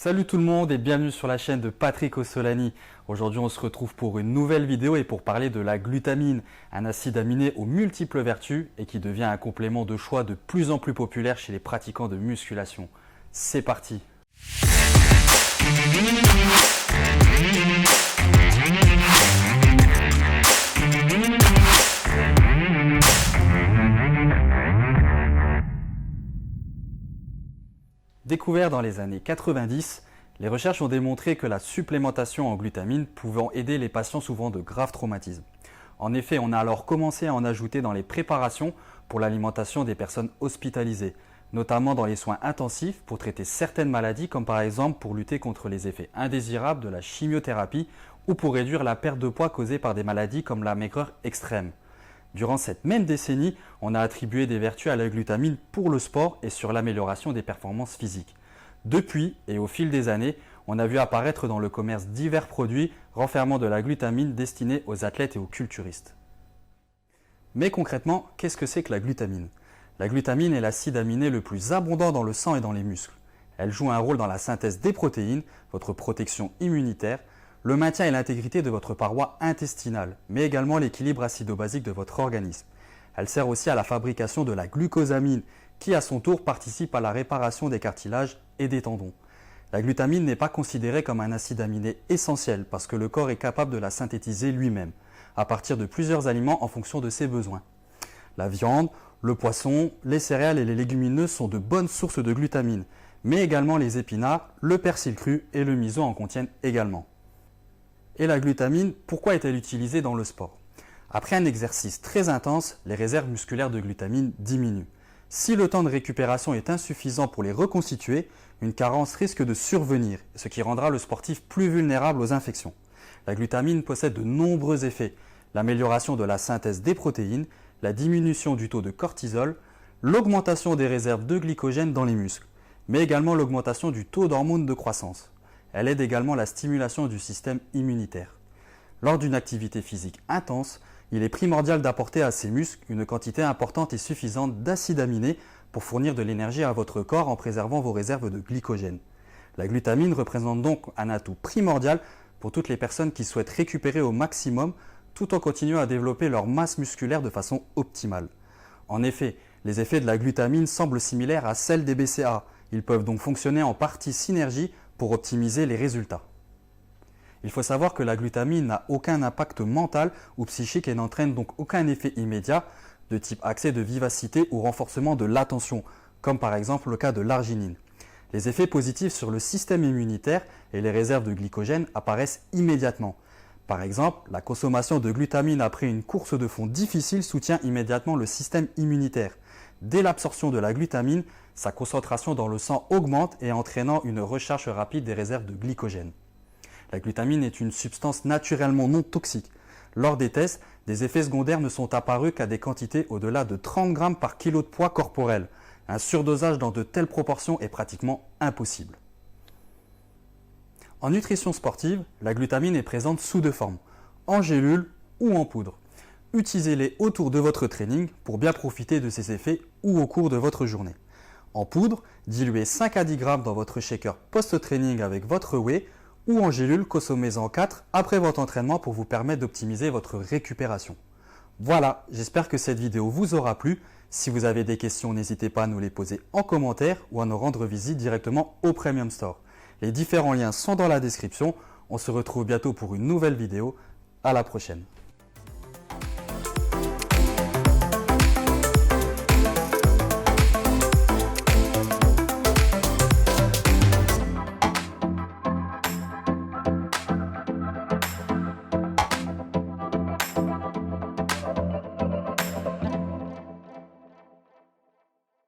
Salut tout le monde et bienvenue sur la chaîne de Patrick Ossolani. Aujourd'hui on se retrouve pour une nouvelle vidéo et pour parler de la glutamine, un acide aminé aux multiples vertus et qui devient un complément de choix de plus en plus populaire chez les pratiquants de musculation. C'est parti! Découvert dans les années 90, les recherches ont démontré que la supplémentation en glutamine pouvait aider les patients souffrant de graves traumatismes. En effet, on a alors commencé à en ajouter dans les préparations pour l'alimentation des personnes hospitalisées, notamment dans les soins intensifs pour traiter certaines maladies comme par exemple pour lutter contre les effets indésirables de la chimiothérapie ou pour réduire la perte de poids causée par des maladies comme la maigreur extrême. Durant cette même décennie, on a attribué des vertus à la glutamine pour le sport et sur l'amélioration des performances physiques. Depuis, et au fil des années, on a vu apparaître dans le commerce divers produits renfermant de la glutamine destinés aux athlètes et aux culturistes. Mais concrètement, qu'est-ce que c'est que la glutamine? La glutamine est l'acide aminé le plus abondant dans le sang et dans les muscles. Elle joue un rôle dans la synthèse des protéines, votre protection immunitaire, le maintien et l'intégrité de votre paroi intestinale, mais également l'équilibre acido-basique de votre organisme. Elle sert aussi à la fabrication de la glucosamine, qui à son tour participe à la réparation des cartilages et des tendons. La glutamine n'est pas considérée comme un acide aminé essentiel parce que le corps est capable de la synthétiser lui-même, à partir de plusieurs aliments en fonction de ses besoins. La viande, le poisson, les céréales et les légumineuses sont de bonnes sources de glutamine, mais également les épinards, le persil cru et le miso en contiennent également. Et la glutamine, pourquoi est-elle utilisée dans le sport? Après un exercice très intense, les réserves musculaires de glutamine diminuent. Si le temps de récupération est insuffisant pour les reconstituer, une carence risque de survenir, ce qui rendra le sportif plus vulnérable aux infections. La glutamine possède de nombreux effets, l'amélioration de la synthèse des protéines, la diminution du taux de cortisol, l'augmentation des réserves de glycogène dans les muscles, mais également l'augmentation du taux d'hormones de croissance. Elle aide également la stimulation du système immunitaire. Lors d'une activité physique intense, il est primordial d'apporter à ces muscles une quantité importante et suffisante d'acides aminés pour fournir de l'énergie à votre corps en préservant vos réserves de glycogène. La glutamine représente donc un atout primordial pour toutes les personnes qui souhaitent récupérer au maximum tout en continuant à développer leur masse musculaire de façon optimale. En effet, les effets de la glutamine semblent similaires à celles des BCAA. Ils peuvent donc fonctionner en partie synergie pour optimiser les résultats. Il faut savoir que la glutamine n'a aucun impact mental ou psychique et n'entraîne donc aucun effet immédiat de type accès de vivacité ou renforcement de l'attention, comme par exemple le cas de l'arginine. Les effets positifs sur le système immunitaire et les réserves de glycogène apparaissent immédiatement. Par exemple, la consommation de glutamine après une course de fond difficile soutient immédiatement le système immunitaire. Dès l'absorption de la glutamine, sa concentration dans le sang augmente et entraînant une recharge rapide des réserves de glycogène. La glutamine est une substance naturellement non toxique. Lors des tests, des effets secondaires ne sont apparus qu'à des quantités au-delà de 30 grammes par kilo de poids corporel. Un surdosage dans de telles proportions est pratiquement impossible. En nutrition sportive, la glutamine est présente sous deux formes, en gélule ou en poudre. Utilisez-les autour de votre training pour bien profiter de ces effets ou au cours de votre journée. En poudre, diluez 5 à 10 grammes dans votre shaker post-training avec votre whey ou en gélule, consommez-en 4 après votre entraînement pour vous permettre d'optimiser votre récupération. Voilà, j'espère que cette vidéo vous aura plu. Si vous avez des questions, n'hésitez pas à nous les poser en commentaire ou à nous rendre visite directement au Premium Store. Les différents liens sont dans la description. On se retrouve bientôt pour une nouvelle vidéo. À la prochaine.